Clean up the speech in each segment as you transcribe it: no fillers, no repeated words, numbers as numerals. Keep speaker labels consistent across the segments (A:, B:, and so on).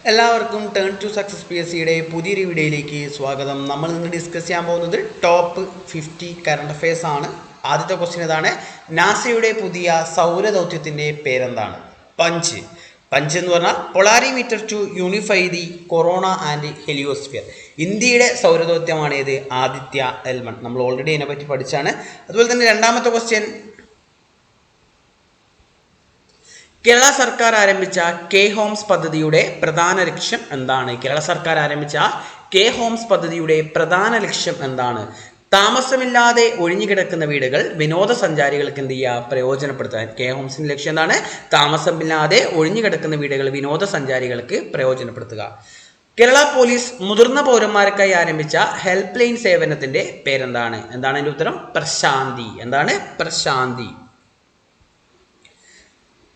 A: എല്ലാവർക്കും turn to success P S സിയുടെ പുതിയൊരു വീഡിയോയിലേക്ക് സ്വാഗതം. നമ്മൾ ഇന്ന് ഡിസ്കസ് ചെയ്യാൻ പോകുന്നത് ടോപ്പ് 50 കറണ്ട് അഫയേഴ്സ് ആണ്. ആദ്യത്തെ ക്വസ്റ്റ്യൻ ഇതാണ്: നാസയുടെ പുതിയ സൗരദൗത്യത്തിൻ്റെ പേരെന്താണ്? പഞ്ച് എന്ന് പറഞ്ഞാൽ polarimeter to unify the corona and heliosphere. ഇന്ത്യയുടെ സൗരദൗത്യമാണ് ഇത്, ആദിത്യ L1. നമ്മൾ ഓൾറെഡി ഇതിനെപ്പറ്റി പഠിച്ചാണ്. അതുപോലെ തന്നെ രണ്ടാമത്തെ ക്വസ്റ്റ്യൻ: കേരള സർക്കാർ ആരംഭിച്ച കെ ഹോംസ് പദ്ധതിയുടെ പ്രധാന ലക്ഷ്യം എന്താണ്? പദ്ധതിയുടെ പ്രധാന ലക്ഷ്യം എന്താണ്? താമസമില്ലാതെ ഒഴിഞ്ഞുകിടക്കുന്ന വീടുകൾ വിനോദസഞ്ചാരികൾക്ക് എന്ത് ചെയ്യുക? പ്രയോജനപ്പെടുത്താൻ. കെ ഹോംസിന്റെ ലക്ഷ്യം എന്താണ്? താമസമില്ലാതെ ഒഴിഞ്ഞുകിടക്കുന്ന വീടുകൾ വിനോദസഞ്ചാരികൾക്ക് പ്രയോജനപ്പെടുത്തുക. കേരള പോലീസ് മുതിർന്ന പൗരന്മാർക്കായി ആരംഭിച്ച ഹെൽപ്പ് ലൈൻ സേവനത്തിന്റെ പേരെന്താണ്? എന്താണ് അതിന്റെ ഉത്തരം? പ്രശാന്തി.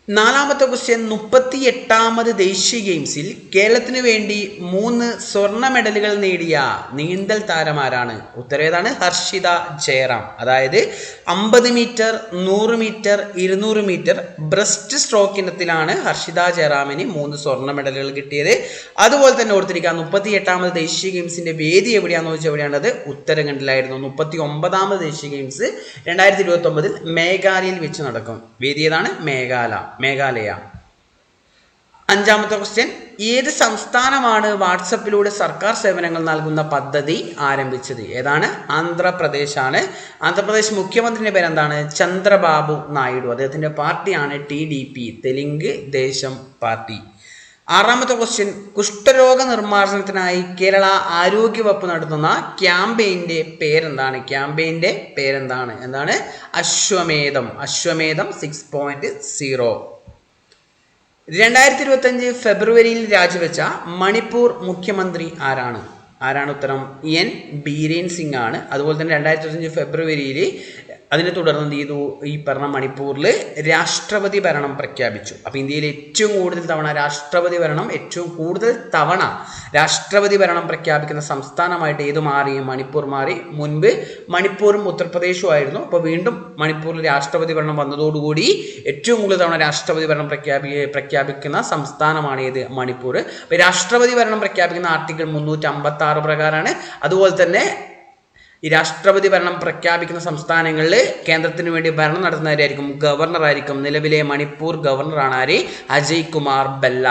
A: നാലാമത്തെ ക്വസ്റ്റ്യൻ: 38ാമത് ദേശീയ ഗെയിംസിൽ കേരളത്തിന് വേണ്ടി 3 സ്വർണ്ണ മെഡലുകൾ നേടിയ നീന്തൽ താരമാരാണ്? ഉത്തരവേതാണ്? ഹർഷിത ജയറാം. അതായത് 50 metre, 100 metre, 200 metre breast stroke ഇനത്തിലാണ് ഹർഷിത ജയറാമിന് 3 സ്വർണ്ണ മെഡലുകൾ കിട്ടിയത്. അതുപോലെ തന്നെ ഓർത്തിരിക്കുക, 38ാമത് ദേശീയ ഗെയിംസിന്റെ വേദി എവിടെയാണെന്ന് വെച്ചാൽ എവിടെയാണത്? ഉത്തരാഖണ്ഡിലായിരുന്നു. 39ാമത് ദേശീയ ഗെയിംസ് 2029 മേഘാലയയിൽ വെച്ച് നടക്കും. വേദി ഏതാണ്? മേഘാലയ. അഞ്ചാമത്തെ ക്വസ്റ്റ്യൻ: ഏത് സംസ്ഥാനമാണ് വാട്സപ്പിലൂടെ സർക്കാർ സേവനങ്ങൾ നൽകുന്ന പദ്ധതി ആരംഭിച്ചത്? ഏതാണ്? ആന്ധ്രാപ്രദേശാണ്. ആന്ധ്രാപ്രദേശ് മുഖ്യമന്ത്രിയുടെ പേരെന്താണ്? ചന്ദ്രബാബു നായിഡു. അദ്ദേഹത്തിന്റെ പാർട്ടിയാണ് TDP, തെലുങ്ക് ദേശം പാർട്ടി. ആറാമത്തെ ക്വസ്റ്റ്യൻ: കുഷ്ഠരോഗ നിർമ്മാർജ്ജനത്തിനായി കേരള ആരോഗ്യ വകുപ്പ് നടത്തുന്ന ക്യാമ്പയിന്റെ പേരെന്താണ്? എന്താണ്? അശ്വമേധം 6.0. 2025 ഫെബ്രുവരിയിൽ രാജിവെച്ച മണിപ്പൂർ മുഖ്യമന്ത്രി ആരാണ്? ഉത്തരം? N ബീരേൻ സിംഗ് ആണ്. അതുപോലെ തന്നെ 2025 ഫെബ്രുവരിയിൽ അതിനെ തുടർന്ന് എന്ത് ചെയ്തു? ഈ പറഞ്ഞ മണിപ്പൂരിൽ രാഷ്ട്രപതി ഭരണം പ്രഖ്യാപിച്ചു. അപ്പോൾ ഇന്ത്യയിൽ ഏറ്റവും കൂടുതൽ തവണ രാഷ്ട്രപതി ഭരണം പ്രഖ്യാപിക്കുന്ന സംസ്ഥാനമായിട്ട് ഏത് മാറി? മണിപ്പൂർ മാറി. മുൻപ് മണിപ്പൂരും ഉത്തർപ്രദേശും ആയിരുന്നു. അപ്പോൾ വീണ്ടും മണിപ്പൂരിൽ രാഷ്ട്രപതി ഭരണം വന്നതോടുകൂടി ഏറ്റവും കൂടുതൽ തവണ രാഷ്ട്രപതി ഭരണം പ്രഖ്യാപിക്കുന്ന സംസ്ഥാനമാണ് ഏത്? മണിപ്പൂർ. അപ്പോൾ രാഷ്ട്രപതി ഭരണം പ്രഖ്യാപിക്കുന്ന ആർട്ടിക്കിൾ 356 പ്രകാരമാണ്. അതുപോലെ തന്നെ ഈ രാഷ്ട്രപതി ഭരണം പ്രഖ്യാപിക്കുന്ന സംസ്ഥാനങ്ങളിൽ കേന്ദ്രത്തിന് വേണ്ടി ഭരണം നടത്തുന്നവരായിരിക്കും ഗവർണറായിരിക്കും. നിലവിലെ മണിപ്പൂർ ഗവർണറാണ് ആര്? അജയ് കുമാർ ബെല്ല.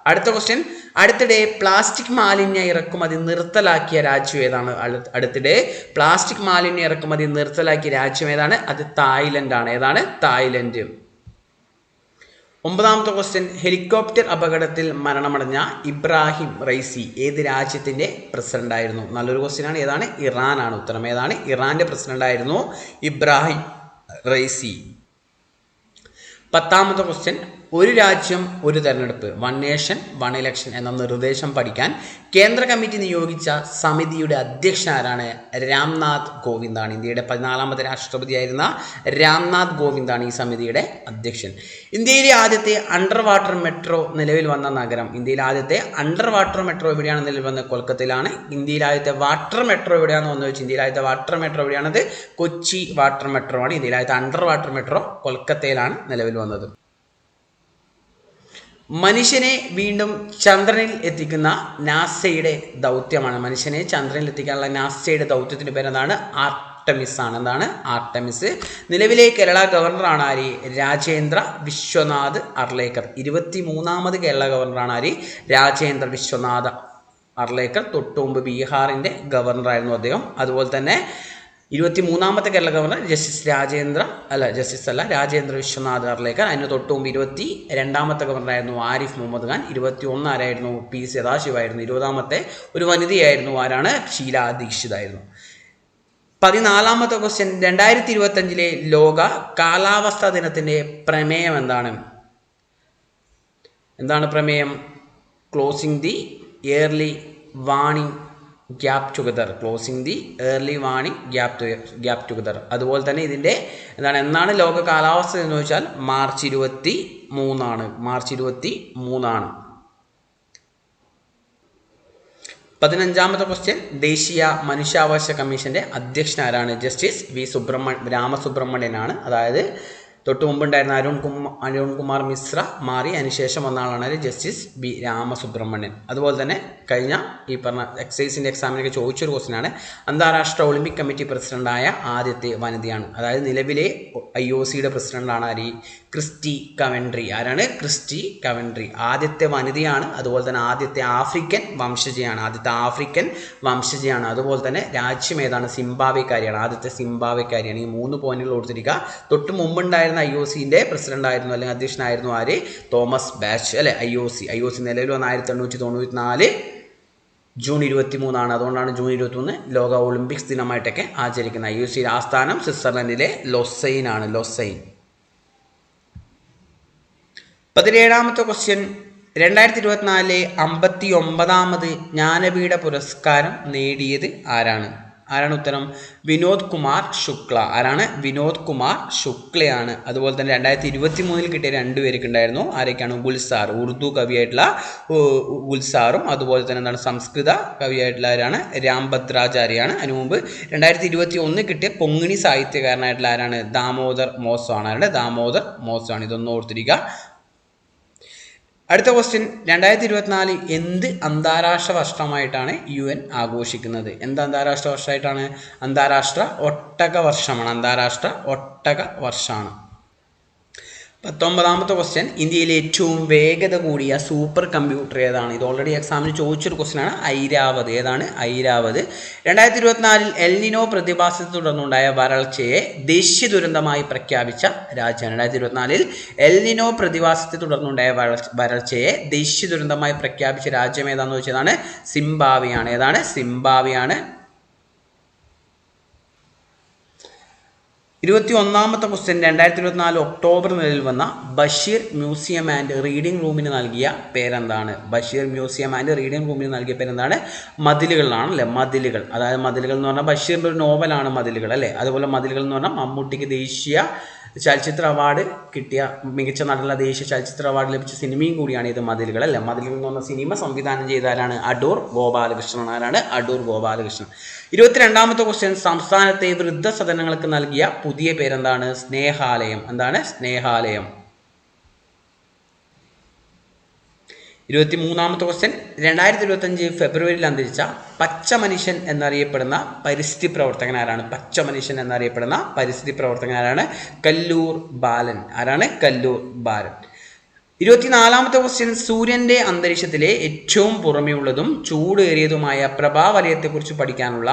A: അടുത്ത ക്വസ്റ്റ്യൻ: അടുത്തിടെ പ്ലാസ്റ്റിക് മാലിന്യ ഇറക്കുമതി നിർത്തലാക്കിയ രാജ്യം ഏതാണ്? ഏതാണ്? അത് തായ്ലൻഡ് ആണ്. ഏതാണ്? തായ്ലൻഡ്. ഒമ്പതാമത്തെ ക്വസ്റ്റ്യൻ: ഹെലികോപ്റ്റർ അപകടത്തിൽ മരണമടഞ്ഞ ഇബ്രാഹിം റൈസി ഏത് രാജ്യത്തിന്റെ പ്രസിഡന്റ് ആയിരുന്നു? നല്ലൊരു ക്വസ്റ്റ്യൻ ആണ്. ഏതാണ്? ഇറാൻ ആണ്. ഉത്തരം ഏതാണ്? ഇറാന്റെ പ്രസിഡന്റ് ആയിരുന്നു ഇബ്രാഹിം റൈസി. പത്താമത്തെ ക്വസ്റ്റ്യൻ: ഒരു രാജ്യം ഒരു തെരഞ്ഞെടുപ്പ്, 1 നേഷൻ 1 ഇലക്ഷൻ എന്ന നിർദ്ദേശം പഠിക്കാൻ കേന്ദ്ര കമ്മിറ്റി നിയോഗിച്ച സമിതിയുടെ അധ്യക്ഷൻ ആരാണ്? രാംനാഥ് കോവിന്ദാണ്. ഇന്ത്യയുടെ 14ാമത്തെ രാഷ്ട്രപതിയായിരുന്ന രാംനാഥ് കോവിന്ദാണ് ഈ സമിതിയുടെ അധ്യക്ഷൻ. ഇന്ത്യയിലെ ആദ്യത്തെ അണ്ടർ വാട്ടർ മെട്രോ നിലവിൽ വന്ന നഗരം? എവിടെയാണ് നിലവിൽ വന്നത്? കൊൽക്കത്തയിലാണ്. ഇന്ത്യയിലെ ആദ്യത്തെ വാട്ടർ മെട്രോ എവിടെയാണെന്ന് വന്നു വെച്ചാൽ ഇന്ത്യയിലെ ആദ്യത്തെ വാട്ടർ മെട്രോ എവിടെയാണത്? കൊച്ചി വാട്ടർ മെട്രോ ആണ്. ഇന്ത്യയിലെ ആദ്യത്തെ അണ്ടർ വാട്ടർ മെട്രോ കൊൽക്കത്തയിലാണ് നിലവിൽ വന്നത്. മനുഷ്യനെ വീണ്ടും ചന്ദ്രനിൽ എത്തിക്കുന്ന നാസയുടെ ദൗത്യമാണ്. മനുഷ്യനെ ചന്ദ്രനിൽ എത്തിക്കാനുള്ള നാസയുടെ ദൗത്യത്തിന്റെ പേരെന്താണ്? ആർടെമിസ് ആണ്. എന്താണ്? ആർടെമിസ്. നിലവിലെ കേരള ഗവർണറാണ് ആര്? രാജേന്ദ്ര വിശ്വനാഥ് അർലേക്കർ. 23ാമത് കേരള ഗവർണറാണ് ആര്? രാജേന്ദ്ര വിശ്വനാഥ് അർലേക്കർ. തൊട്ടുമുമ്പ് ബീഹാറിന്റെ ഗവർണറായിരുന്നു അദ്ദേഹം. അതുപോലെ തന്നെ 23ാമത്തെ കേരള ഗവർണർ രാജേന്ദ്ര വിശ്വനാഥ് അർലേക്കർ. അതിന് തൊട്ടുമുമ്പ് 22ാമത്തെ ഗവർണറായിരുന്നു ആരിഫ് മുഹമ്മദ് ഖാൻ. 21 ആരായിരുന്നു? P സദാശിവായിരുന്നു. 20ാമത്തെ ഒരു വനിതയായിരുന്നു. ആരാണ്? ഷീല ദീക്ഷിത് ആയിരുന്നു. 14ാമത്തെ ക്വസ്റ്റ്യൻ: 2025 ലോക കാലാവസ്ഥാ ദിനത്തിന്റെ പ്രമേയം എന്താണ്? Closing the yearly warning gap together. അതുപോലെ തന്നെ ഇതിന്റെ എന്നാണ് ലോക കാലാവസ്ഥ എന്ന് ചോദിച്ചാൽ മാർച്ച് 23 ആണ്. 15ാമത്തെ ക്വസ്റ്റ്യൻ: ദേശീയ മനുഷ്യാവകാശ കമ്മീഷന്റെ അധ്യക്ഷൻ ആരാണ്? ജസ്റ്റിസ് രാമസുബ്രഹ്മണ്യനാണ്. അതായത് തൊട്ട് മുമ്പുണ്ടായിരുന്ന അരുൺകുമാർ മിശ്ര മാറി. അതിനുശേഷം വന്ന ആളാണ് ജസ്റ്റിസ് ബി രാമസുബ്രഹ്മണ്യൻ. അതുപോലെ തന്നെ കഴിഞ്ഞ ഈ പറഞ്ഞ എക്സൈസിൻ്റെ എക്സാമിനൊക്കെ ചോദിച്ചൊരു ക്വസ്റ്റ്യനാണ്, അന്താരാഷ്ട്ര ഒളിമ്പിക് കമ്മിറ്റി പ്രസിഡന്റായ ആദ്യത്തെ വനിതയാണ്. അതായത് നിലവിലെ IOCയുടെ പ്രസിഡന്റാണ് ആര്? Kirsty Coventry. ആരാണ്? Kirsty Coventry. ആദ്യത്തെ വനിതയാണ്. അതുപോലെ തന്നെ ആദ്യത്തെ ആഫ്രിക്കൻ വംശജയാണ്. അതുപോലെ തന്നെ രാജ്യം ഏതാണ്? സിംബാബ്വേക്കാരിയാണ്. ആദ്യത്തെ സിംബാബ്വേക്കാരിയാണ്. ഈ 3 പോയിന്റുകൾ കൊടുത്തിരിക്കുക. തൊട്ട് മുമ്പുണ്ടായിരുന്ന IOCൻ്റെ പ്രസിഡന്റ് ആയിരുന്നു അല്ലെങ്കിൽ അധ്യക്ഷനായിരുന്നു ആര്? തോമസ് ബാച്ച് അല്ലെ. IOC നിലവിൽ വന്ന 1894 ജൂൺ 23 അതുകൊണ്ടാണ് ജൂൺ 23 ലോക ഒളിമ്പിക്സ് ദിനമായിട്ടൊക്കെ ആചരിക്കുന്നത്. IOCയുടെ ആസ്ഥാനം സ്വിറ്റ്സർലൻഡിലെ ലൊസൈൻ ആണ്. 17ാമത്തെ ക്വസ്റ്റ്യൻ, 2024 59ാമത് ജ്ഞാനപീഠ പുരസ്കാരം നേടിയത് ആരാണ്? ഉത്തരം? വിനോദ് കുമാർ ശുക്ല. ആരാണ്? വിനോദ് കുമാർ ശുക്ലയാണ്. അതുപോലെ തന്നെ 2023 കിട്ടിയ 2 പേർക്ക് ഉണ്ടായിരുന്നു. ആരൊക്കെയാണ്? ഗുൽസാർ, ഉറുദു കവിയായിട്ടുള്ള ഗുൽസാറും അതുപോലെ തന്നെ എന്താണ് സംസ്കൃത കവിയായിട്ടുള്ള ആരാണ്? രാംഭദ്രാചാര്യാണ്. അതിനു മുമ്പ് 2021 കിട്ടിയ കൊങ്ങിണി സാഹിത്യകാരനായിട്ടുള്ള ആരാണ്? ദാമോദർ മോസോ ആണ്. ദാമോദർ മോസോ ആണ്. ഇതൊന്നും ഓർത്തിരിക്കുക. അടുത്ത ക്വസ്റ്റ്യൻ, 2024 എന്ത് അന്താരാഷ്ട്ര വർഷമായിട്ടാണ് UN ആഘോഷിക്കുന്നത്? എന്ത് അന്താരാഷ്ട്ര വർഷമായിട്ടാണ്? അന്താരാഷ്ട്ര ഒട്ടക വർഷമാണ്. 19ാമത്തെ ക്വസ്റ്റ്യൻ, ഇന്ത്യയിലെ ഏറ്റവും വേഗത കൂടിയ സൂപ്പർ കമ്പ്യൂട്ടർ ഏതാണ്? ഇത് ഓൾറെഡി എക്സാമിന് ചോദിച്ചൊരു ക്വസ്റ്റ്യനാണ്. ഐരാവത്. ഏതാണ്? ഐരാവത്. 2024 എൽനിനോ പ്രതിഭാസത്തെ തുടർന്നുണ്ടായ വരൾച്ചയെ ദേശീയ ദുരന്തമായി പ്രഖ്യാപിച്ച രാജ്യമാണ്. 2024 എൽനിനോ പ്രതിഭാസത്തെ തുടർന്നുണ്ടായ വരൾച്ചയെ ദേശീയ ദുരന്തമായി പ്രഖ്യാപിച്ച രാജ്യം ഏതാണെന്ന് ചോദിച്ചതാണ് സിംബാബ്വേയാണ്. ഏതാണ്? സിംബാബ്വേയാണ്. 21ാമത്തെ ക്വസ്റ്റ്യൻ, 2024 ഒക്ടോബർ നിലവിൽ വന്ന ബഷീർ മ്യൂസിയം ആൻഡ് റീഡിംഗ് റൂമിന് നൽകിയ പേരെന്താണ്? മതിലുകളാണ് അല്ലേ. മതിലുകൾ. അതായത് മതിലുകൾ എന്ന് പറഞ്ഞാൽ ബഷീറിൻ്റെ ഒരു നോവലാണ് മതിലുകൾ അല്ലേ. അതുപോലെ മതിലുകൾ എന്ന് പറഞ്ഞാൽ മമ്മൂട്ടിക്ക് ദേശീയ ചലച്ചിത്ര അവാർഡ് കിട്ടിയ മികച്ച നടനുള്ള ദേശീയ ചലച്ചിത്ര അവാർഡ് ലഭിച്ച സിനിമയും കൂടിയാണ് ഇത് മതിലുകൾ അല്ലേ. മതിലുകൾ എന്ന് പറഞ്ഞ സിനിമ സംവിധാനം ചെയ്ത ആരാണ്? അടൂർ ഗോപാലകൃഷ്ണൻ. ആരാണ്? അടൂർ ഗോപാലകൃഷ്ണൻ. 22ാമത്തെ ക്വസ്റ്റ്യൻ, സംസ്ഥാനത്തെ വൃദ്ധസദനങ്ങൾക്ക് നൽകിയ പുതിയ പേരെന്താണ്? സ്നേഹാലയം. എന്താണ്? സ്നേഹാലയം. 23ാമത്തെ ക്വസ്റ്റ്യൻ, 2025 ഫെബ്രുവരിയിൽ അന്തരിച്ച പച്ച മനുഷ്യൻ എന്നറിയപ്പെടുന്ന പരിസ്ഥിതി പ്രവർത്തകൻ ആരാണ്? കല്ലൂർ ബാലൻ. ആരാണ്? കല്ലൂർ ബാലൻ. 24ാമത്തെ ക്വസ്റ്റ്യൻ, സൂര്യൻ്റെ അന്തരീക്ഷത്തിലെ ഏറ്റവും പുറമെയുള്ളതും ചൂടേറിയതുമായ പ്രഭാവലയത്തെക്കുറിച്ച് പഠിക്കാനുള്ള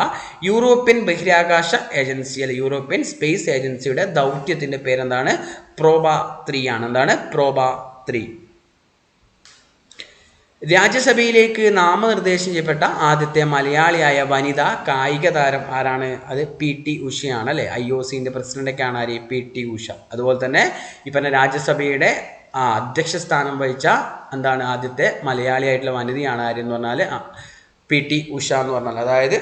A: യൂറോപ്യൻ ബഹിരാകാശ ഏജൻസി അല്ലെ യൂറോപ്യൻ സ്പേസ് ഏജൻസിയുടെ ദൗത്യത്തിൻ്റെ പേരെന്താണ്? പ്രോബ 3 ആണ്. എന്താണ്? പ്രോബ 3. രാജ്യസഭയിലേക്ക് നാമനിർദ്ദേശം ചെയ്യപ്പെട്ട ആദ്യത്തെ മലയാളിയായ വനിതാ കായിക താരം ആരാണ്? അത് PT ഉഷയാണ് അല്ലേ. IOCൻ്റെ പ്രസിഡന്റൊക്കെയാണ് ആര്? PT ഉഷ. അതുപോലെ തന്നെ ഈ പറഞ്ഞ രാജ്യസഭയുടെ അധ്യക്ഷ സ്ഥാനം വഹിച്ച എന്താണ് ആദ്യത്തെ മലയാളിയായിട്ടുള്ള വനിതയാണ് ആരെന്ന് പറഞ്ഞാൽ PT ഉഷ എന്ന് പറഞ്ഞാൽ. അതായത്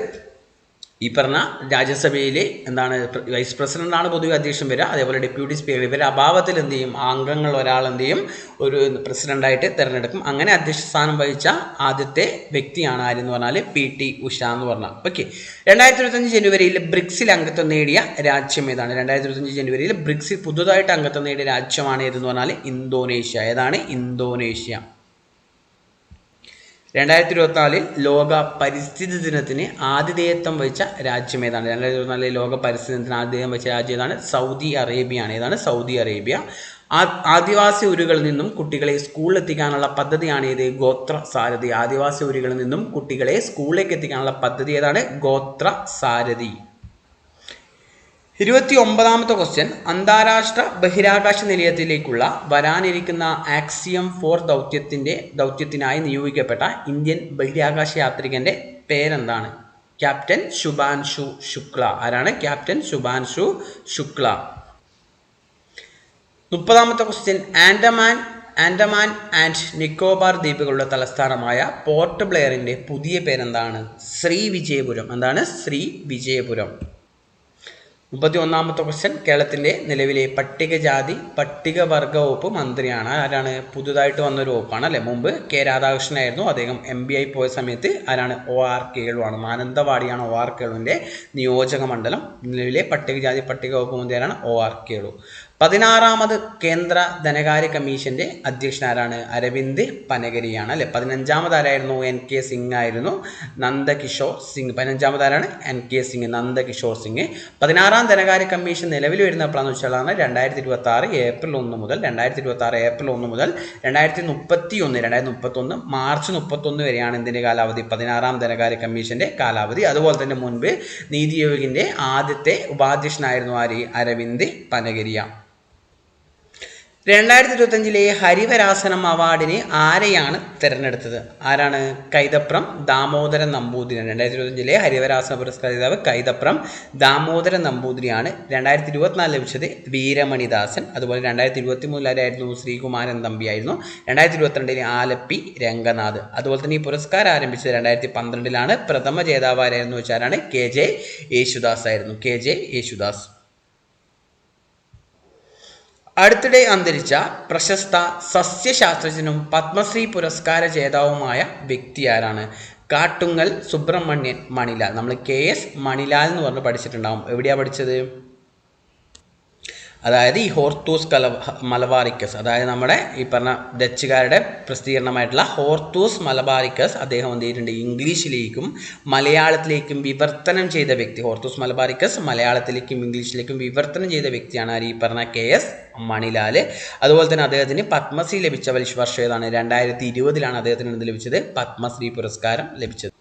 A: ഈ പറഞ്ഞ രാജ്യസഭയിൽ എന്താണ് വൈസ് പ്രസിഡന്റാണ് പൊതുവെ അധ്യക്ഷൻ വരിക. അതേപോലെ ഡെപ്യൂട്ടി സ്പീക്കർ. ഇവരുടെ അഭാവത്തിൽ എന്ത് ചെയ്യും? അംഗങ്ങൾ ഒരാൾ എന്ത് ചെയ്യും? ഒരു പ്രസിഡന്റായിട്ട് തിരഞ്ഞെടുക്കും. അങ്ങനെ അധ്യക്ഷ സ്ഥാനം വഹിച്ച ആദ്യത്തെ വ്യക്തിയാണ് ആരെന്ന് പറഞ്ഞാൽ PT ഉഷ എന്ന് പറഞ്ഞാൽ. ഓക്കെ. 2025 ജനുവരിയിൽ ബ്രിക്സിൽ അംഗത്വം നേടിയ രാജ്യം ഏതാണ്? 2025 ജനുവരിയിൽ ബ്രിക്സിൽ പുതുതായിട്ട് അംഗത്വം നേടിയ രാജ്യമാണ് ഏതെന്ന് പറഞ്ഞാൽ ഇന്തോനേഷ്യ. ഏതാണ്? ഇന്തോനേഷ്യ. 2024 ലോക പരിസ്ഥിതി ദിനത്തിന് ആതിഥേയത്വം വഹിച്ച രാജ്യം ഏതാണ്? 2024 ലോക പരിസ്ഥിതി ദിനത്തിന് ആതിഥേയം വഹിച്ച രാജ്യം ഏതാണ്? സൗദി അറേബ്യയാണ്. ഏതാണ്? Saudi Arabia. ആദിവാസി ഊരുകളിൽ നിന്നും കുട്ടികളെ സ്കൂളിൽ എത്തിക്കാനുള്ള പദ്ധതിയാണ് ഏത്? ഗോത്ര സാരഥി. ആദിവാസി ഊരുകളിൽ നിന്നും കുട്ടികളെ സ്കൂളിലേക്ക് എത്തിക്കാനുള്ള പദ്ധതി ഏതാണ്? ഗോത്ര സാരഥി. 29ാമത്തെ ക്വസ്റ്റ്യൻ, അന്താരാഷ്ട്ര ബഹിരാകാശ നിലയത്തിലേക്കുള്ള വരാനിരിക്കുന്ന ആക്സിയം 4 ദൗത്യത്തിനായി നിയോഗിക്കപ്പെട്ട ഇന്ത്യൻ ബഹിരാകാശ യാത്രികന്റെ പേരെന്താണ്? ക്യാപ്റ്റൻ ശുഭാൻഷു ശുക്ല. ആരാണ്? ക്യാപ്റ്റൻ ശുഭാൻഷു ശുക്ല. 30ാമത്തെ ക്വസ്റ്റ്യൻ, ആൻഡമാൻ ആൻഡ് നിക്കോബാർ ദ്വീപുകളുടെ തലസ്ഥാനമായ പോർട്ട് ബ്ലെയറിന്റെ പുതിയ പേരെന്താണ്? ശ്രീവിജയപുരം. എന്താണ്? ശ്രീവിജയപുരം. 31ാമത്തെ ക്വസ്റ്റ്യൻ, കേരളത്തിൻ്റെ നിലവിലെ പട്ടികജാതി പട്ടികവർഗ വകുപ്പ് മന്ത്രിയാണ്. ആരാണ്? പുതുതായിട്ട് വന്നൊരു വകുപ്പാണ് അല്ലേ. മുമ്പ് K രാധാകൃഷ്ണനായിരുന്നു. അദ്ദേഹം MB ആയി പോയ സമയത്ത് ആരാണ്? OR കേളു ആണ്. മാനന്തവാടിയാണ് OR കേളുവിൻ്റെ നിയോജക മണ്ഡലം. നിലവിലെ പട്ടികജാതി പട്ടിക വകുപ്പ് മന്ത്രിയാണ് OR കേളു. 16ാമത് കേന്ദ്ര ധനകാര്യ കമ്മീഷന്റെ അധ്യക്ഷൻ ആരാണ്? അരവിന്ദ് പനഗരിയാണ് അല്ലെ. 15ാമത് ആരായിരുന്നു? NK സിംഗ് ആയിരുന്നു. നന്ദകിഷോർ സിംഗ്. 15ാമത് ആരാണ്? NK സിംഗ്, നന്ദകിഷോർ സിംഗ്. 16ാം ധനകാര്യ കമ്മീഷൻ നിലവിൽ വരുന്ന എപ്പോഴാണെന്ന് വെച്ചാലാണ് 2026 ഏപ്രിൽ 1 മുതൽ 2031 മാർച്ച് 31 വരെയാണ് ഇതിന്റെ കാലാവധി, 16ാം ധനകാര്യ കമ്മീഷന്റെ കാലാവധി. അതുപോലെ തന്നെ മുൻപ് നീതി ആയോഗിന്റെ ആദ്യത്തെ ഉപാധ്യക്ഷനായിരുന്നു ആര്? അരവിന്ദ് പനഗരിയ. 2025 ഹരിവരാസനം അവാർഡിന് ആരെയാണ് തിരഞ്ഞെടുത്തത്? ആരാണ്? കൈതപ്രം ദാമോദരൻ നമ്പൂതിരിയാണ്. 2025 ഹരിവരാസന പുരസ്കാര ജേതാവ് കൈതപ്രം ദാമോദരൻ നമ്പൂതിരിയാണ്. 2024 ലഭിച്ചത് വീരമണിദാസൻ. അതുപോലെ 2023 ആരായിരുന്നു? ശ്രീകുമാരൻ തമ്പി ആയിരുന്നു. 2022 ആലപ്പി രംഗനാഥ്. അതുപോലെ തന്നെ ഈ പുരസ്കാരം ആരംഭിച്ചത് 2012 പ്രഥമ ജേതാവ് ആരായിരുന്നു വെച്ചാലാണ്? KJ യേശുദാസ് ആയിരുന്നു. KJ യേശുദാസ്. അടുത്തിടെ അന്തരിച്ച പ്രശസ്ത സസ്യശാസ്ത്രജ്ഞനും പത്മശ്രീ പുരസ്കാര ജേതാവുമായ വ്യക്തി ആരാണ്? കാട്ടുങ്ങൽ സുബ്രഹ്മണ്യൻ മണിലാൽ. നമ്മൾ KS മണിലാൽ എന്ന് പറഞ്ഞ് പഠിച്ചിട്ടുണ്ടാവും. എവിടെയാണ് പഠിച്ചത്? അതായത് ഈ ഹോർത്തൂസ് മലബാറിക്കസ്, അതായത് നമ്മുടെ ഈ പറഞ്ഞ ഡച്ചുകാരുടെ പ്രസിദ്ധീകരണമായിട്ടുള്ള ഹോർത്തൂസ് മലബാറിക്കസ് അദ്ദേഹം എന്ത് ചെയ്തിട്ടുണ്ട്? ഇംഗ്ലീഷിലേക്കും മലയാളത്തിലേക്കും വിവർത്തനം ചെയ്ത വ്യക്തി. ഹോർത്തൂസ് മലബാറിക്കസ് മലയാളത്തിലേക്കും ഇംഗ്ലീഷിലേക്കും വിവർത്തനം ചെയ്ത വ്യക്തിയാണ് ആര്? ഈ പറഞ്ഞ KS മണിലാൽ. അതുപോലെ തന്നെ അദ്ദേഹത്തിന് പത്മശ്രീ ലഭിച്ച വർഷം ഏതാണ്? 2020 അദ്ദേഹത്തിന് എന്ത് ലഭിച്ചത്? പത്മശ്രീ പുരസ്കാരം ലഭിച്ചത്.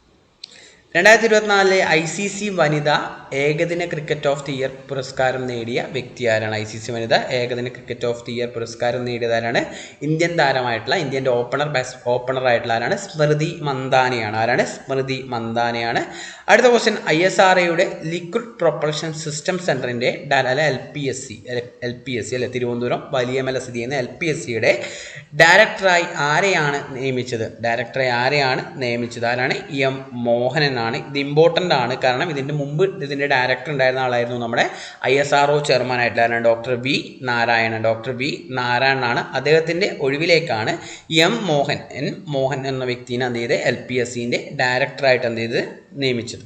A: 2024 ICC വനിതാ ഏകദിന ക്രിക്കറ്റ് ഓഫ് ദി ഇയർ പുരസ്കാരം നേടിയ വ്യക്തി ആരാണ്? ICC വനിതാ ഏകദിന ക്രിക്കറ്റ് ഓഫ് ദി ഇയർ പുരസ്കാരം നേടിയതാരാണ്? ഇന്ത്യൻ താരമായിട്ടുള്ള ഇന്ത്യൻ്റെ ഓപ്പണറായിട്ടുള്ള ആരാണ്? സ്മൃതി മന്ദാനയാണ്. ആരാണ്? സ്മൃതി മന്ദാനയാണ്. അടുത്ത ക്വസ്റ്റ്യൻ, ISROയുടെ ലിക്വിഡ് പ്രൊപ്പൽഷൻ സിസ്റ്റം സെൻറ്ററിൻ്റെ LPSC അല്ലെ, തിരുവനന്തപുരം വലിയമല സ്ഥിതി ചെയ്യുന്ന LPSCയുടെ ഡയറക്ടറായി ആരെയാണ് നിയമിച്ചത്? ആരാണ്? M മോഹനൻ ആണ്. ഇത് ഇമ്പോർട്ടൻ്റ് ആണ്, കാരണം ഇതിൻ്റെ മുമ്പ് ഇതിൻ്റെ ഡയറക്ടർ ഉണ്ടായിരുന്ന ആളായിരുന്നു നമ്മുടെ ISRO ചെയർമാൻ ആയിട്ടുള്ള ഡോക്ടർ വി നാരായണനാണ്. അദ്ദേഹത്തിൻ്റെ ഒഴിവിലേക്കാണ് മോഹൻ എന്ന വ്യക്തിനെ എന്ത് ചെയ്ത് LPSCൻ്റെ ഡയറക്ടറായിട്ട് എന്ത് ചെയ്ത് നിയമിച്ചത്.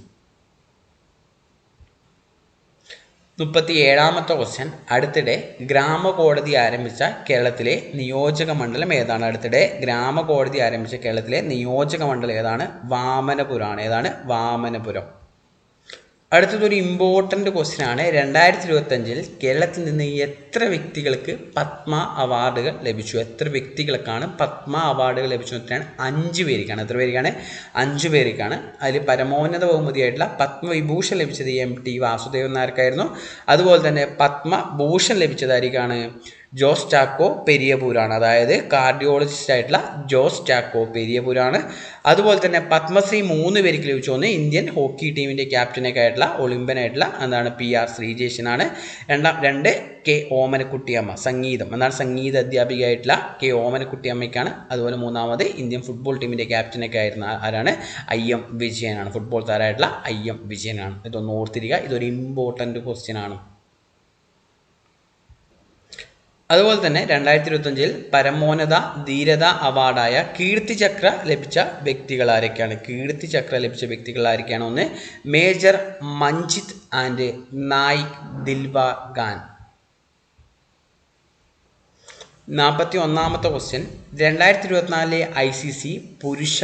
A: 37ാമത്തെ ക്വസ്റ്റ്യൻ, അടുത്തിടെ ഗ്രാമകോടതി ആരംഭിച്ച കേരളത്തിലെ നിയോജക മണ്ഡലം ഏതാണ്? ഏതാണ്? വാമനപുരം. അടുത്തതൊരു ഇമ്പോർട്ടൻ്റ് ക്വസ്റ്റ്യൻ ആണ്. 2025 കേരളത്തിൽ നിന്ന് എത്ര വ്യക്തികൾക്ക് പത്മ അവാർഡുകൾ ലഭിച്ചു? എത്ര വ്യക്തികൾക്കാണ് പത്മ അവാർഡുകൾ ലഭിച്ചു? എത്രയാണ്? 5 പേർക്കാണ്. എത്ര പേർക്കാണ്? 5 പേർക്കാണ്. അതിൽ പരമോന്നത ബഹുമതിയായിട്ടുള്ള പത്മവിഭൂഷൺ ലഭിച്ചത് MT വാസുദേവൻ നായർക്കായിരുന്നു. അതുപോലെ തന്നെ പത്മഭൂഷൺ ലഭിച്ചതായിരിക്കാണ് ജോസ് ചാക്കോ പെരിയപൂരാണ്. അതായത് കാർഡിയോളജിസ്റ്റ് ആയിട്ടുള്ള ജോസ് ചാക്കോ പെരിയപൂരാണ്. അതുപോലെ തന്നെ പത്മശ്രീ 3 പേർക്ക് ലഭിച്ചു. ഒന്ന് ഇന്ത്യൻ ഹോക്കി ടീമിൻ്റെ ക്യാപ്റ്റനൊക്കെ ആയിട്ടുള്ള ഒളിമ്പ്യനായിട്ടുള്ള PR ശ്രീജേഷനാണ്. 2 K ഓമനക്കുട്ടിയമ്മ, സംഗീത അധ്യാപികയായിട്ടുള്ള K ഓമനക്കുട്ടിയമ്മയ്ക്കാണ്. അതുപോലെ 3ാമത് ഇന്ത്യൻ ഫുട്ബോൾ ടീമിൻ്റെ ക്യാപ്റ്റനൊക്കെ ആയിരുന്ന ആരാണ്? IM വിജയനാണ്. ഫുട്ബോൾ താരമായിട്ടുള്ള IM വിജയനാണ്. ഇതൊന്ന് ഓർത്തിരിക്കുക, ഇതൊരു ഇമ്പോർട്ടൻ്റ് ക്വസ്റ്റ്യൻ ആണ്. അതുപോലെ തന്നെ 2025 പരമോന്നത ധീരത അവാർഡായ കീർത്തിചക്ര ലഭിച്ച വ്യക്തികൾ ആരൊക്കെയാണ്? ഒന്ന് മേജർ മഞ്ജിത്ത് ആൻഡ് നായിക് ദിൽവാ ഖാൻ. 41ാമത്തെ ക്വസ്റ്റ്യൻ, 2024 ICC പുരുഷ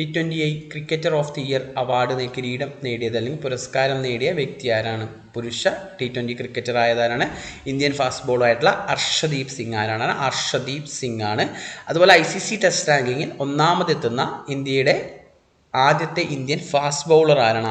A: T20I cricketer of the year award കിരീടം നേടിയത് അല്ലെങ്കിൽ പുരസ്കാരം നേടിയ വ്യക്തി ആരാണ്? പുരുഷ T20 ക്രിക്കറ്റർ ആയതാരാണ്? ഇന്ത്യൻ ഫാസ്റ്റ് ബോളറായിട്ടുള്ള അർഷദീപ് സിംഗ് ആണ്. അതുപോലെ ICC ടെസ്റ്റ് റാങ്കിങ്ങിൽ 1ാമതെത്തുന്ന ഇന്ത്യയുടെ ആദ്യത്തെ ഇന്ത്യൻ ഫാസ്റ്റ് ബൗളർ ആരാണ്?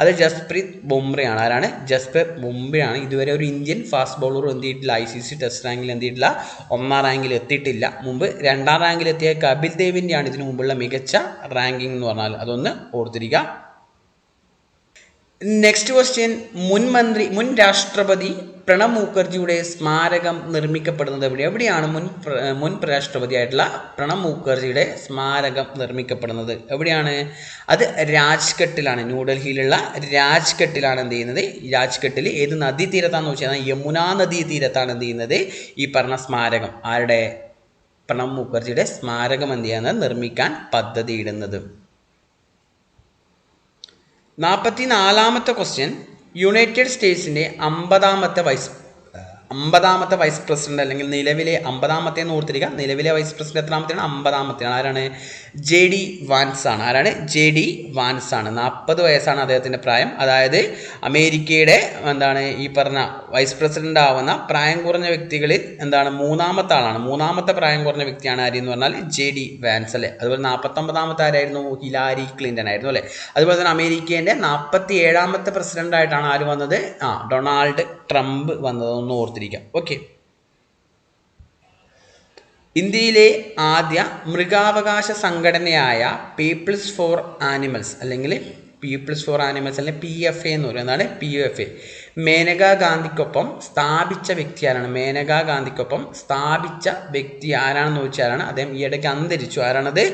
A: അത് ജസ്പ്രീത് ബുംറയാണ്. ആരാണ്? ജസ്പ്രീത് ബുംറയാണ്. ഇതുവരെ ഒരു ഇന്ത്യൻ ഫാസ്റ്റ് ബൗളർ എന്ത് ചെയ്തിട്ടില്ല? ICC ടെസ്റ്റ് റാങ്കിൽ എന്ത് ചെയ്തിട്ടില്ല? 1ാം റാങ്കിൽ എത്തിയിട്ടില്ല. മുമ്പ് 2ാം റാങ്കിൽ എത്തിയ കപിൽ ദേവിൻ്റെയാണ് ഇതിനു മുമ്പുള്ള മികച്ച റാങ്കിങ് എന്ന് പറഞ്ഞാൽ. അതൊന്ന് ഓർത്തിരിക്കുക. നെക്സ്റ്റ് ക്വസ്റ്റ്യൻ, മുൻ രാഷ്ട്രപതി പ്രണബ് മുഖർജിയുടെ സ്മാരകം നിർമ്മിക്കപ്പെടുന്നത് എവിടെയാണ്? മുൻ രാഷ്ട്രപതിയായിട്ടുള്ള പ്രണബ് മുഖർജിയുടെ സ്മാരകം നിർമ്മിക്കപ്പെടുന്നത് എവിടെയാണ്? അത് രാജ്ഘട്ടിലാണ്. ന്യൂഡൽഹിയിലുള്ള രാജ്ഘട്ടിലാണ് എന്ത് ചെയ്യുന്നത്? രാജ്ഘട്ടിൽ ഏത് നദീതീരത്താണെന്ന് വെച്ചാൽ യമുനാ നദീതീരത്താണ് എന്ത് ചെയ്യുന്നത്? ഈ പറഞ്ഞ സ്മാരകം ആരുടെ? പ്രണബ് മുഖർജിയുടെ സ്മാരകം എന്ത് ചെയ്യുന്നത്? നിർമ്മിക്കാൻ പദ്ധതിയിടുന്നത്. 44ാമത്തെ ക്വസ്റ്റ്യൻ, യുണൈറ്റഡ് സ്റ്റേറ്റ്സിൻ്റെ 50ാമത്തെ വൈസ് പ്രസിഡന്റ് അല്ലെങ്കിൽ നിലവിലെ 50ാമത്തെ എന്ന് ഓർത്തിരിക്കുക. നിലവിലെ വൈസ് പ്രസിഡന്റ് എത്രാമത്തെയാണ്? 50ാമത്തെയാണ്. ആരാണ്? JD വാൻസ് ആണ്. ആരാണ്? JD വാൻസ് ആണ്. 40 വയസ്സാണ് അദ്ദേഹത്തിൻ്റെ പ്രായം. അതായത് അമേരിക്കയുടെ ഈ പറഞ്ഞ വൈസ് പ്രസിഡന്റ് ആവുന്ന പ്രായം കുറഞ്ഞ വ്യക്തികളിൽ മൂന്നാമത്തെ ആളാണ്. മൂന്നാമത്തെ പ്രായം കുറഞ്ഞ വ്യക്തിയാണ് ആര് എന്ന് പറഞ്ഞാൽ JD വാൻസ് അല്ലേ. അതുപോലെ 49ാമത്തെ ആരായിരുന്നു? ഹിലാരി ക്ലിന്റൺ ആയിരുന്നു അല്ലേ. അതുപോലെ തന്നെ അമേരിക്കേൻ്റെ 47ാമത്തെ പ്രസിഡന്റ് ആയിട്ടാണ് ആര് വന്നത്? ഡൊണാൾഡ് ട്രംപ് വന്നതെന്ന് ഓർത്തിരിക്കുക. ഓക്കെ. ഇന്ത്യയിലെ ആദ്യ മൃഗാവകാശ സംഘടനയായ പീപ്പിൾസ് ഫോർ ആനിമൽസ് അല്ലെങ്കിൽ PFA എന്ന് പറയും. എന്താണ് PFA? മേനകാ ഗാന്ധിക്കൊപ്പം സ്ഥാപിച്ച വ്യക്തി ആരാണ്? മേനകാ ഗാന്ധിക്കൊപ്പം സ്ഥാപിച്ച വ്യക്തി ആരാണെന്ന് ചോദിച്ചാലാണ്. അദ്ദേഹം ഈയിടയ്ക്ക് അന്തരിച്ചു. ആരാണത്?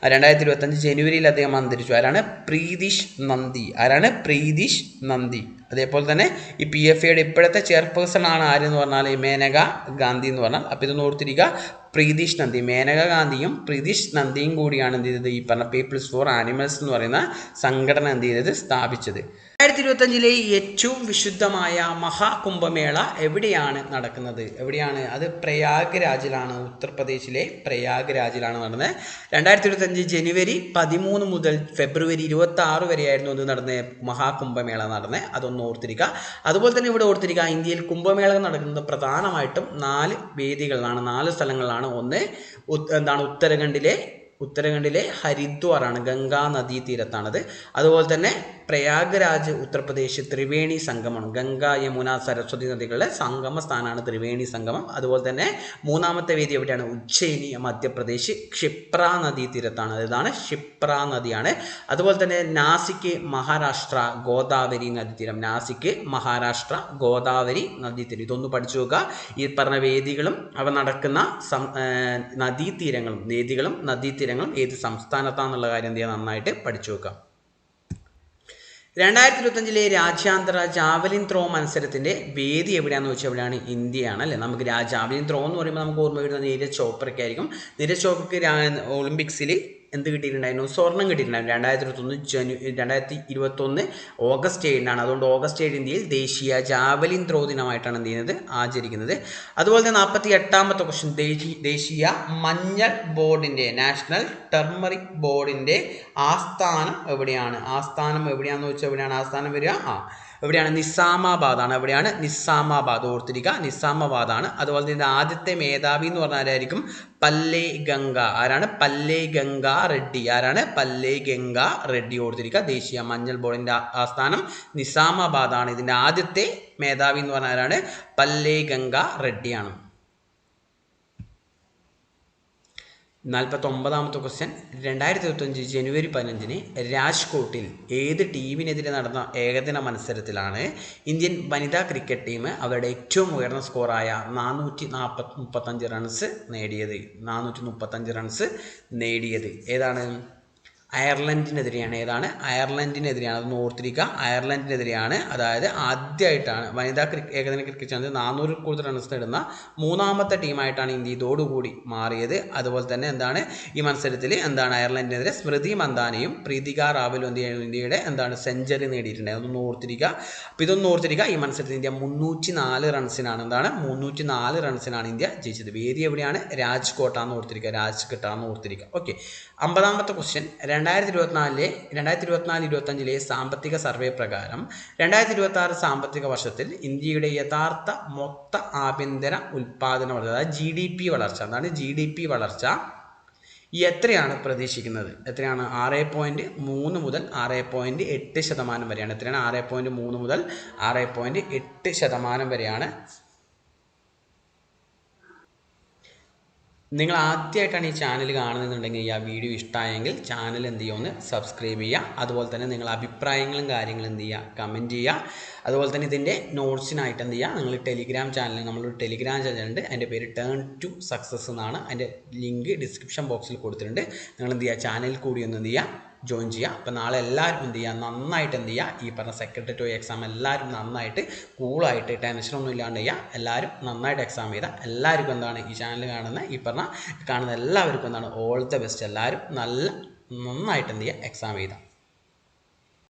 A: 2025 ജനുവരിയിൽ അദ്ദേഹം അന്തരിച്ചു. ആരാണ്? പ്രീതിഷ് നന്ദി. ആരാണ്? പ്രീതിഷ് നന്ദി. അതേപോലെ തന്നെ ഈ PFAയുടെ ഇപ്പോഴത്തെ ചെയർപേഴ്സൺ ആണ് ആരെന്ന് പറഞ്ഞാൽ മേനകാ ഗാന്ധി എന്ന് പറഞ്ഞാൽ. അപ്പോൾ ഇതൊന്ന് ഓർത്തിരിക്കുക. പ്രീതിഷ് നന്ദി, മേനകാ ഗാന്ധിയും പ്രീതിഷ് നന്ദിയും കൂടിയാണ് എന്ത് ചെയ്തത്? ഈ പറഞ്ഞ പീപ്പിൾസ് ഫോർ ആനിമൽസ് എന്ന് പറയുന്ന സംഘടന എന്ത് ചെയ്തത്? സ്ഥാപിച്ചത്. 2025 ഏറ്റവും വിശുദ്ധമായ മഹാകുംഭമേള എവിടെയാണ് നടക്കുന്നത്? എവിടെയാണ്? അത് പ്രയാഗ്രാജിലാണ്. ഉത്തർപ്രദേശിലെ പ്രയാഗ്രാജിലാണ് നടന്നത്. 2025 ജനുവരി 13 മുതൽ ഫെബ്രുവരി 26 വരെയായിരുന്നു ഇത് നടന്നത്, മഹാകുംഭമേള നടന്നത്. അതൊന്ന് ഓർത്തിരിക്കുക. അതുപോലെ തന്നെ ഇവിടെ ഓർത്തിരിക്കുക, ഇന്ത്യയിൽ കുംഭമേള നടക്കുന്നത് പ്രധാനമായിട്ടും 4 വേദികളിലാണ്, 4 സ്ഥലങ്ങളിലാണ്. ഒന്ന് ഉത്തരാഖണ്ഡിലെ ഹരിദ്വാറാണ്, ഗംഗാ നദീ തീരത്താണത്. അതുപോലെ തന്നെ പ്രയാഗ്രാജ് ഉത്തർപ്രദേശ് ത്രിവേണി സംഗമമാണ്. ഗംഗ, യമുന, സരസ്വതി നദികളുടെ സംഗമ സ്ഥാനമാണ് ത്രിവേണി സംഗമം. അതുപോലെ തന്നെ മൂന്നാമത്തെ വേദി എവിടെയാണ്? ഉജ്ജയിനി മധ്യപ്രദേശ് ക്ഷിപ്ര നദീ തീരത്താണ്. ഇതാണ് ക്ഷിപ്ര നദിയാണ്. അതുപോലെ തന്നെ നാസിക് മഹാരാഷ്ട്ര ഗോദാവരി നദീതീരം. നാസിക് മഹാരാഷ്ട്ര ഗോദാവരി നദീതീരം. ഇതൊന്ന് പഠിച്ചു നോക്കുക. ഈ പറഞ്ഞ വേദികളും അവ നടക്കുന്ന വേദികളും നദീതീരങ്ങളും ഏത് സംസ്ഥാനത്താണെന്നുള്ള കാര്യം എന്ത് ചെയ്യുക? നന്നായിട്ട് പഠിച്ചു വെക്കാം. 2025 രാജ്യാന്തര ജാവലിൻ ത്രോ മത്സരത്തിൻ്റെ വേദി എവിടെയാണെന്ന് വെച്ചാൽ എവിടെയാണ്? ഇന്ത്യയാണ് അല്ലേ. നമുക്ക് ജാവലിൻ ത്രോ എന്ന് പറയുമ്പോൾ നമുക്ക് ഓർമ്മ വരുന്നത് നീരജ് ചോപ്രയ്ക്ക് ആയിരിക്കും. നീരജ് ചോപ്രയ്ക്ക് ഒളിമ്പിക്സിൽ എന്ത് കിട്ടിയിട്ടുണ്ടായിരുന്നു? സ്വർണം കിട്ടിയിട്ടുണ്ടായിരുന്നു. 2021 ഓഗസ്റ്റ് 7 അതുകൊണ്ട് ഓഗസ്റ്റ് 7 ഇന്ത്യയിൽ ദേശീയ ജാവലിൻ ത്രോ ദിനമായിട്ടാണ് എന്ത് ചെയ്യുന്നത്? ആചരിക്കുന്നത്. അതുപോലെ തന്നെ 48ാമത്തെ ക്വസ്റ്റ്യൻ, ദേശീയ മഞ്ഞൾ ബോർഡിൻ്റെ, നാഷണൽ ടർമറിക് ബോർഡിൻ്റെ ആസ്ഥാനം എവിടെയാണ്? ആസ്ഥാനം എവിടെയാണെന്ന് വെച്ചാൽ എവിടെയാണ് ആസ്ഥാനം വരിക? എവിടെയാണ്? നിസാമാബാദാണ്. എവിടെയാണ്? നിസാമാബാദ്. ഓർത്തിരിക്കുക, നിസാമാബാദാണ്. അതുപോലെ തന്നെ ആദ്യത്തെ മേധാവി എന്ന് പറഞ്ഞാൽ ആരായിരിക്കും? പല്ലേ ഗംഗ. ആരാണ്? പല്ലേ ഗംഗ റെഡ്ഡി. ആരാണ്? പല്ലേ ഗംഗ റെഡ്ഡി. ഓർത്തിരിക്കുക. ദേശീയ മഞ്ഞൾ ബോർഡിൻ്റെ ആസ്ഥാനം നിസാമാബാദാണ്. ഇതിൻ്റെ ആദ്യത്തെ മേധാവി എന്ന് പറഞ്ഞാൽ ആരാണ്? പല്ലേ ഗംഗ റെഡ്ഡിയാണ്. 49ാമത്തെ ക്വസ്റ്റ്യൻ, 2025 ജനുവരി 15 രാജ്കോട്ടിൽ ഏത് ടീമിനെതിരെ നടന്ന ഏകദിന മത്സരത്തിലാണ് ഇന്ത്യൻ വനിതാ ക്രിക്കറ്റ് ടീം അവരുടെ ഏറ്റവും ഉയർന്ന സ്കോറായ 435 റൺസ് നേടിയത്? 435 റൺസ് നേടിയത് ഏതാണ്? അയർലൻഡിനെതിരെയാണ്. ഏതാണ്? അയർലൻഡിനെതിരെയാണ്. അതൊന്ന് ഓർത്തിരിക്കുക. അയർലൻഡിനെതിരെയാണ്. അതായത് ആദ്യമായിട്ടാണ് വനിതാ ഏകദിന ക്രിക്കറ്റ് ചാമ്പ്യൻ 400 കൂടുതൽ റൺസ് നേടുന്ന മൂന്നാമത്തെ ടീമായിട്ടാണ് ഇന്ത്യ ഇതോടുകൂടി മാറിയത്. അതുപോലെ തന്നെ ഈ മത്സരത്തിൽ അയർലൻഡിനെതിരെ സ്മൃതി മന്ദാനയും പ്രീതിക റാവലും ഇന്ത്യയുടെ സെഞ്ചുറി നേടിയിട്ടുണ്ട്. അതൊന്ന് ഓർത്തിരിക്കുക. അപ്പോൾ ഇതൊന്ന് ഓർത്തിരിക്കുക. ഈ മത്സരത്തിൽ ഇന്ത്യ 304 റൺസിനാണ് 304 റൺസിനാണ് ഇന്ത്യ ജയിച്ചത്. വേദി എവിടെയാണ്? രാജ്കോട്ടാന്ന് ഓർത്തിരിക്കുക. രാജ്കോട്ടാന്ന് ഓർത്തിരിക്കുക. ഓക്കെ. 50ാമത്തെ ക്വസ്റ്റ്യൻ, 2024-25 സാമ്പത്തിക സർവേ പ്രകാരം 2026 സാമ്പത്തിക വർഷത്തിൽ ഇന്ത്യയുടെ യഥാർത്ഥ മൊത്ത ആഭ്യന്തര ഉൽപ്പാദന വളർച്ച, അതായത് GDP വളർച്ച, GDP വളർച്ച എത്രയാണ് പ്രതീക്ഷിക്കുന്നത്? എത്രയാണ്? 6.3 മുതൽ 6.8% വരെയാണ്. എത്രയാണ്? 6.3 മുതൽ 6.8% വരെയാണ്. നിങ്ങൾ ആദ്യമായിട്ടാണ് ഈ ചാനൽ കാണുന്നുണ്ടെങ്കിൽ ഈ വീഡിയോ ഇഷ്ടമായെങ്കിൽ ചാനൽ എന്ത് ചെയ്യുക? ഒന്ന് സബ്സ്ക്രൈബ് ചെയ്യുക. അതുപോലെ തന്നെ നിങ്ങൾ അഭിപ്രായങ്ങളും കാര്യങ്ങളും എന്ത് ചെയ്യുക? കമൻറ്റ് ചെയ്യുക. അതുപോലെ തന്നെ ഇതിൻ്റെ നോട്ട്സിനായിട്ട് എന്ത് ചെയ്യുക? നിങ്ങൾ ടെലിഗ്രാം ചാനൽ, നമ്മളൊരു ടെലിഗ്രാം ചാനലുണ്ട്, അതിൻ്റെ പേര് ടേൺ ടു സക്സസ് എന്നാണ്. അതിൻ്റെ ലിങ്ക് ഡിസ്ക്രിപ്ഷൻ ബോക്സിൽ കൊടുത്തിട്ടുണ്ട്. നിങ്ങൾ എന്ത് ചെയ്യുക? ചാനലിൽ കൂടി ഒന്ന് എന്ത് ചെയ്യുക? ജോയിൻ ചെയ്യുക. അപ്പോൾ നാളെ എല്ലാവരും എന്ത് ചെയ്യുക? നന്നായിട്ട് എന്ത് ചെയ്യുക? ഈ പറഞ്ഞ സെക്രട്ടറി എക്സാം എല്ലാവരും നന്നായിട്ട് കൂളായിട്ട് ടെൻഷനൊന്നും ഇല്ലാണ്ട് ചെയ്യുക. എല്ലാവരും നന്നായിട്ട് എക്സാം ചെയ്താൽ എല്ലാവർക്കും ഈ ചാനൽ കാണുന്ന എല്ലാവർക്കും ഓൾ ദ ബെസ്റ്റ്. എല്ലാവരും നന്നായിട്ട് എന്ത് ചെയ്യുക? എക്സാം ചെയ്താൽ